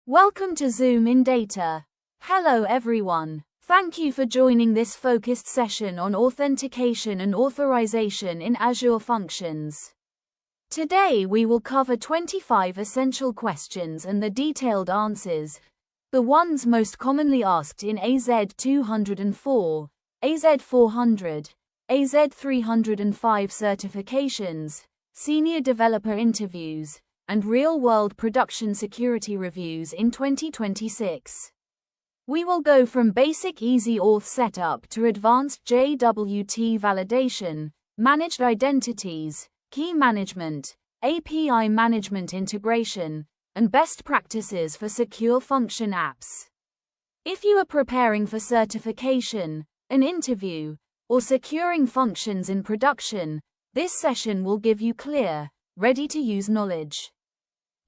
Welcome to ZoomInData. Hello everyone. Thank you for joining this focused session on authentication and authorization in Azure Functions. Today we will cover 25 essential questions and the detailed answers, the ones most commonly asked in AZ204, AZ400, AZ305 certifications, senior developer interviews, and real-world production security reviews in 2026. We will go from basic easy auth setup to advanced JWT validation, managed identities, key management, API management integration, and best practices for secure function apps. If you are preparing for certification, an interview, or securing functions in production, this session will give you clear, ready-to-use knowledge.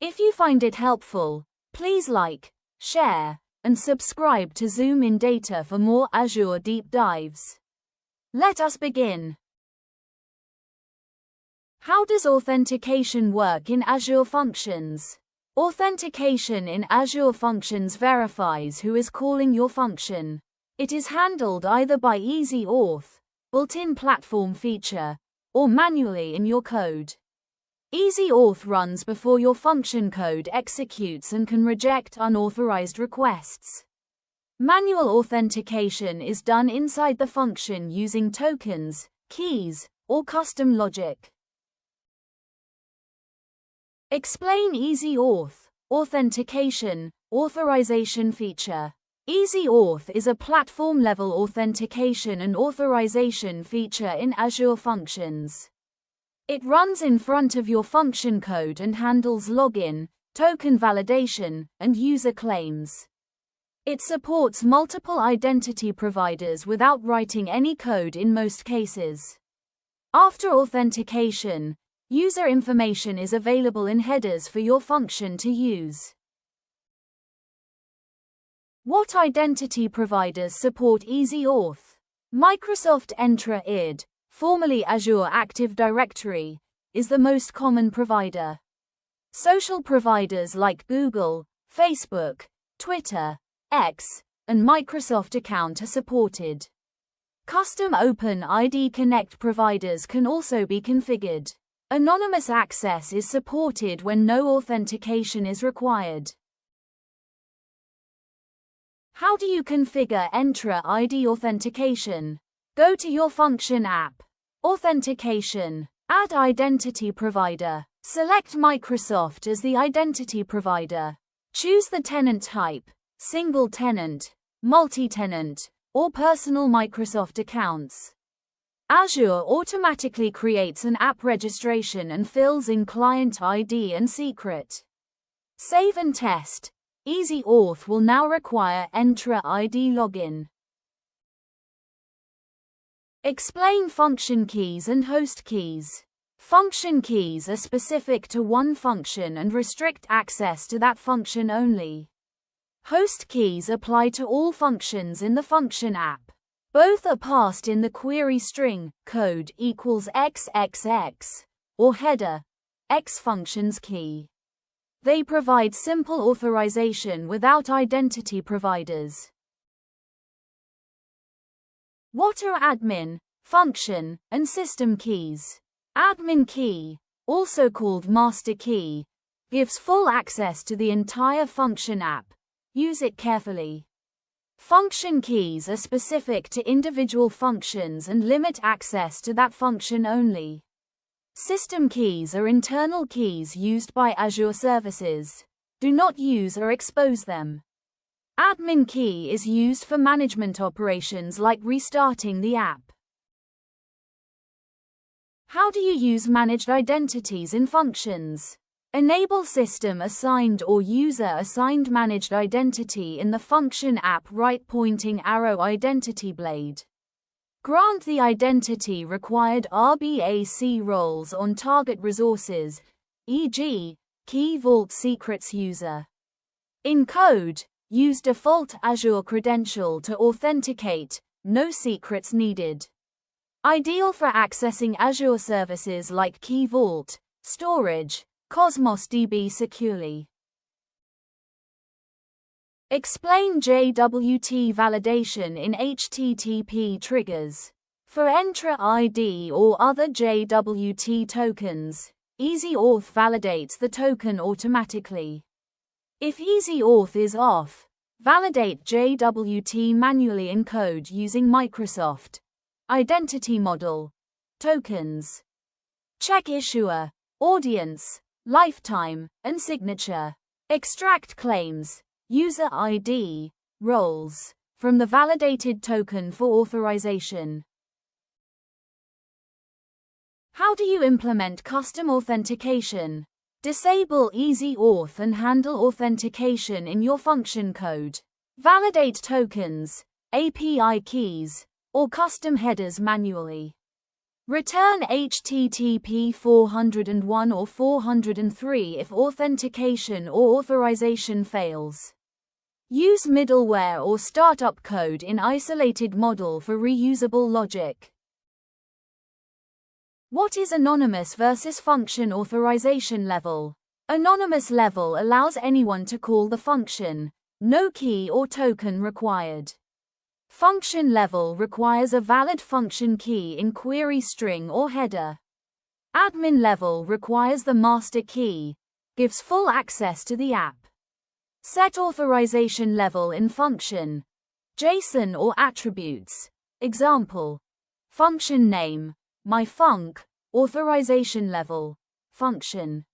If you find it helpful, please like, share, and subscribe to ZoomInData for more Azure deep dives. Let us begin. How does authentication work in Azure Functions? Authentication in Azure Functions verifies who is calling your function. It is handled either by Easy Auth, built-in platform feature, or manually in your code. Easy Auth runs before your function code executes and can reject unauthorized requests. Manual authentication is done inside the function using tokens, keys, or custom logic. Explain Easy Auth, authentication, authorization feature. Easy Auth is a platform-level authentication and authorization feature in Azure Functions. It runs in front of your function code and handles login, token validation, and user claims. It supports multiple identity providers without writing any code in most cases. After authentication, user information is available in headers for your function to use. What identity providers support Easy Auth? Microsoft Entra ID, formerly Azure Active Directory, is the most common provider. Social providers like Google, Facebook, Twitter, X, and Microsoft Account are supported. Custom OpenID Connect providers can also be configured. Anonymous access is supported when no authentication is required. How do you configure Entra ID authentication? Go to your function app. Authentication. Add identity provider. Select Microsoft as the identity provider. Choose the tenant type, single tenant, multi-tenant, or personal Microsoft accounts. Azure automatically creates an app registration and fills in client ID and secret. Save and test. Easy Auth will now require Entra ID login. Explain function keys and host keys. Function keys are specific to one function and restrict access to that function only. Host keys apply to all functions in the function app. Both are passed in the query string, code equals XXX, or header, X functions key. They provide simple authorization without identity providers. What are admin, function, and system keys? Admin key, also called master key, gives full access to the entire function app. Use it carefully. Function keys are specific to individual functions and limit access to that function only. System keys are internal keys used by Azure services. Do not use or expose them. Admin key is used for management operations like restarting the app. How do you use managed identities in functions? Enable system-assigned or user-assigned managed identity in the function app right-pointing arrow identity blade. Grant the identity required RBAC roles on target resources, e.g., Key Vault Secrets user. In code, use default Azure credential to authenticate, no secrets needed. Ideal for accessing Azure services like Key Vault, storage, Cosmos DB securely. Explain JWT validation in HTTP triggers. For Entra ID or other JWT tokens, EasyAuth validates the token automatically. If EasyAuth is off, validate JWT manually in code using Microsoft Identity Model tokens. Check issuer, audience, lifetime, and signature. Extract claims, user ID, roles, from the validated token for authorization. How do you implement custom authentication? Disable EasyAuth and handle authentication in your function code. Validate tokens, API keys, or custom headers manually. Return HTTP 401 or 403 if authentication or authorization fails. Use middleware or startup code in isolated model for reusable logic. What is anonymous versus function authorization level? Anonymous level allows anyone to call the function, no key or token required. Function level requires a valid function key in query string or header. Admin level requires the master key, gives full access to the app. Set authorization level in function, JSON or attributes. Example: function name, myfunc, authorization level, function.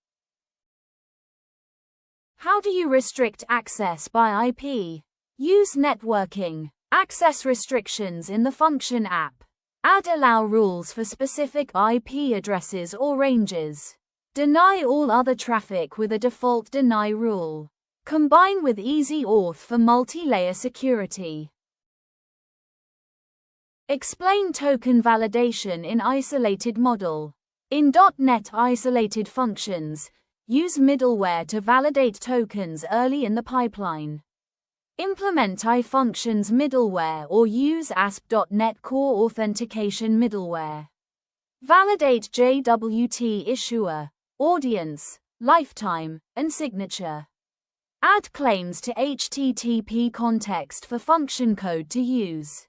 How do you restrict access by IP? Use networking. Access restrictions in the function app. Add allow rules for specific IP addresses or ranges. Deny all other traffic with a default deny rule. Combine with EasyAuth for multi-layer security. Explain token validation in isolated model. In .NET isolated functions, use middleware to validate tokens early in the pipeline. Implement iFunctions middleware or use ASP.NET Core Authentication middleware. Validate JWT issuer, audience, lifetime, and signature. Add claims to HTTP context for function code to use.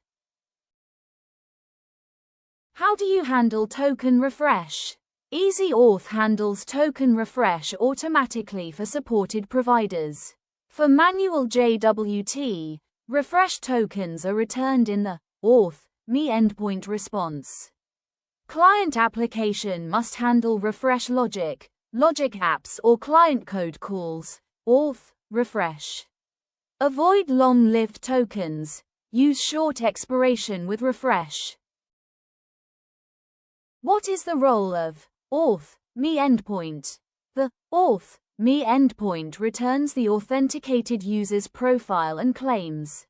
How do you handle token refresh? EasyAuth handles token refresh automatically for supported providers. For manual JWT, refresh tokens are returned in the auth.me endpoint response. Client application must handle refresh logic apps or client code calls, auth, refresh. Avoid long-lived tokens, use short expiration with refresh. What is the role of auth.me endpoint? The auth.me endpoint returns the authenticated user's profile and claims.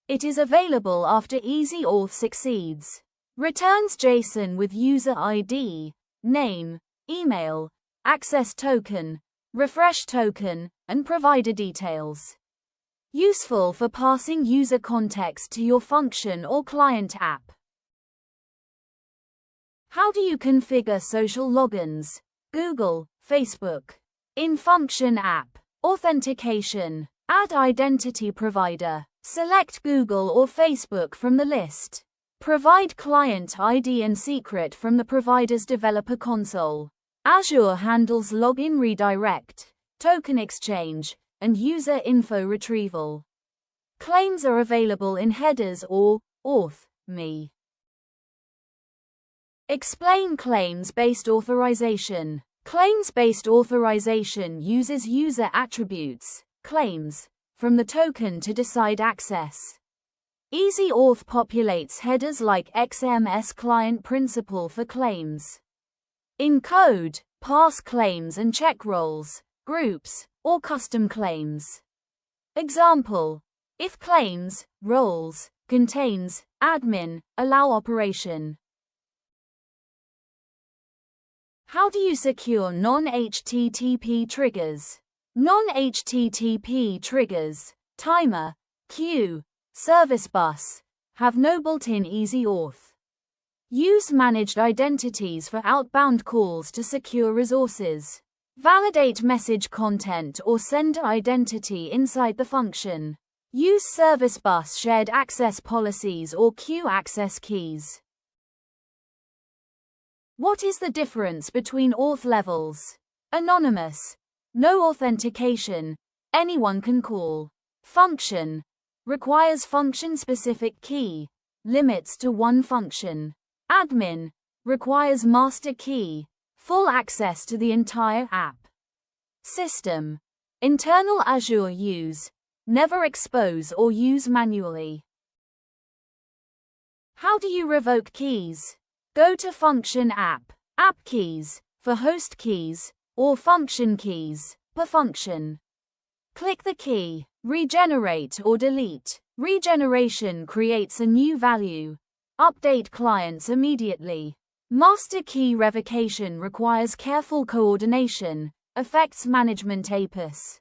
It is available after EasyAuth succeeds. Returns JSON with user ID, name, email, access token, refresh token, and provider details. Useful for passing user context to your function or client app. How do you configure social logins? Google, Facebook. In function app. Authentication. Add identity provider. Select Google or Facebook from the list. Provide client ID and secret from the provider's developer console. Azure handles login redirect, token exchange, and user info retrieval. Claims are available in headers or auth.me. Explain claims-based authorization. Claims-based authorization uses user attributes, claims, from the token to decide access. EasyAuth populates headers like XMS client principal for claims. In code, pass claims and check roles, groups, or custom claims. Example: if claims, roles, contains, admin, allow operation. How do you secure non-HTTP triggers? Non-HTTP triggers, timer, queue, service bus, have no built-in EasyAuth. Use managed identities for outbound calls to secure resources. Validate message content or sender identity inside the function. Use Service Bus shared access policies or queue access keys. What is the difference between auth levels? Anonymous. No authentication. Anyone can call. Function. Requires function-specific key. Limits to one function. Admin. Requires master key. Full access to the entire app. System. Internal Azure use. Never expose or use manually. How do you revoke keys? Go to Function App, App Keys, for host keys, or Function Keys, per function. Click the key, Regenerate or Delete. Regeneration creates a new value. Update clients immediately. Master key revocation requires careful coordination, affects management APIs.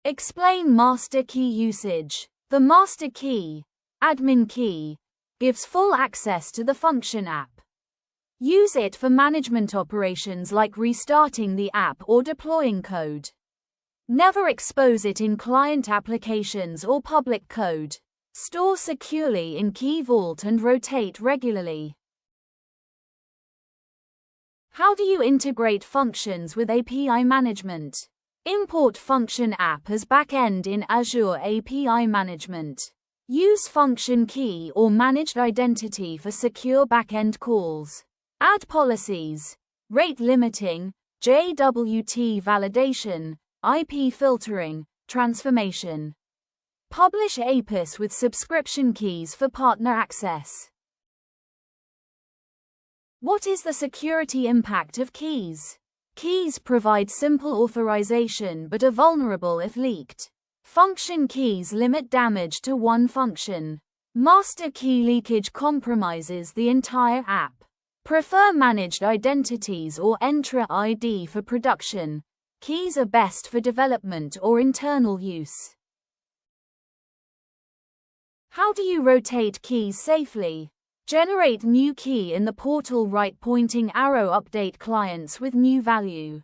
Explain master key usage. The master key, admin key, gives full access to the function app. Use it for management operations like restarting the app or deploying code. Never expose it in client applications or public code. Store securely in Key Vault and rotate regularly. How do you integrate functions with API management? Import Function App as backend in Azure API Management. Use function key or managed identity for secure backend calls. Add policies, rate limiting, JWT validation, IP filtering, transformation. Publish APIs with subscription keys for partner access. What is the security impact of keys? Keys provide simple authorization but are vulnerable if leaked. Function keys limit damage to one function. Master key leakage compromises the entire app. Prefer managed identities or Entra ID for production. Keys are best for development or internal use. How do you rotate keys safely? Generate new key in the portal. Right pointing arrow. Update clients with new value.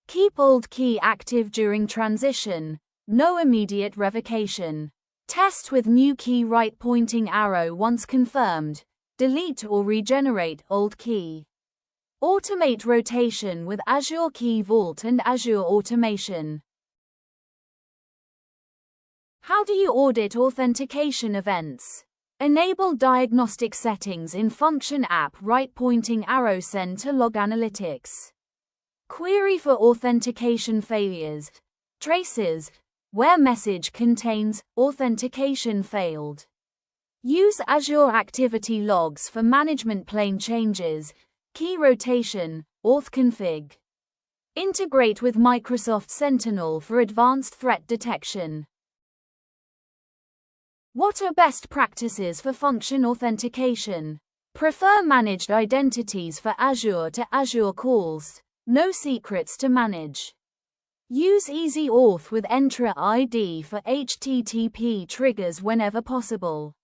Keep old key active during transition. No immediate revocation. Test with new key. Right pointing arrow. Once confirmed, delete or regenerate old key. Automate rotation with Azure Key Vault and Azure Automation. How do you audit authentication events? Enable diagnostic settings in Function App. Right pointing arrow. Send to Log Analytics. Query for authentication failures. Traces, where message contains authentication failed. Use Azure Activity Logs for management plane changes, key rotation, auth config. Integrate with Microsoft Sentinel for advanced threat detection. What are best practices for function authentication? Prefer managed identities for Azure to Azure calls. No secrets to manage. Use Easy Auth with Entra ID for HTTP triggers whenever possible.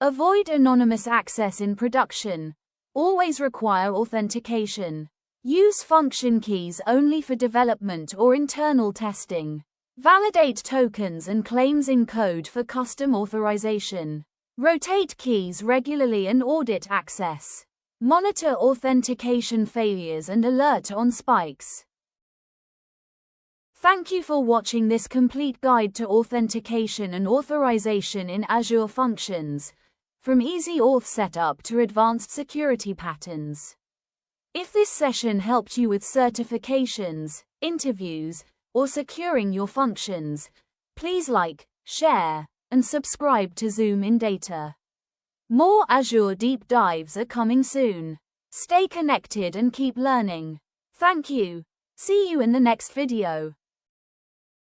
Avoid anonymous access in production. Always require authentication. Use function keys only for development or internal testing. Validate tokens and claims in code for custom authorization. Rotate keys regularly and audit access. Monitor authentication failures and alert on spikes. Thank you for watching this complete guide to authentication and authorization in Azure Functions, from easy auth setup to advanced security patterns. If this session helped you with certifications, interviews, or securing your functions, please like, share, and subscribe to ZoomInData. More Azure deep dives are coming soon. Stay connected and keep learning. Thank you. See you in the next video.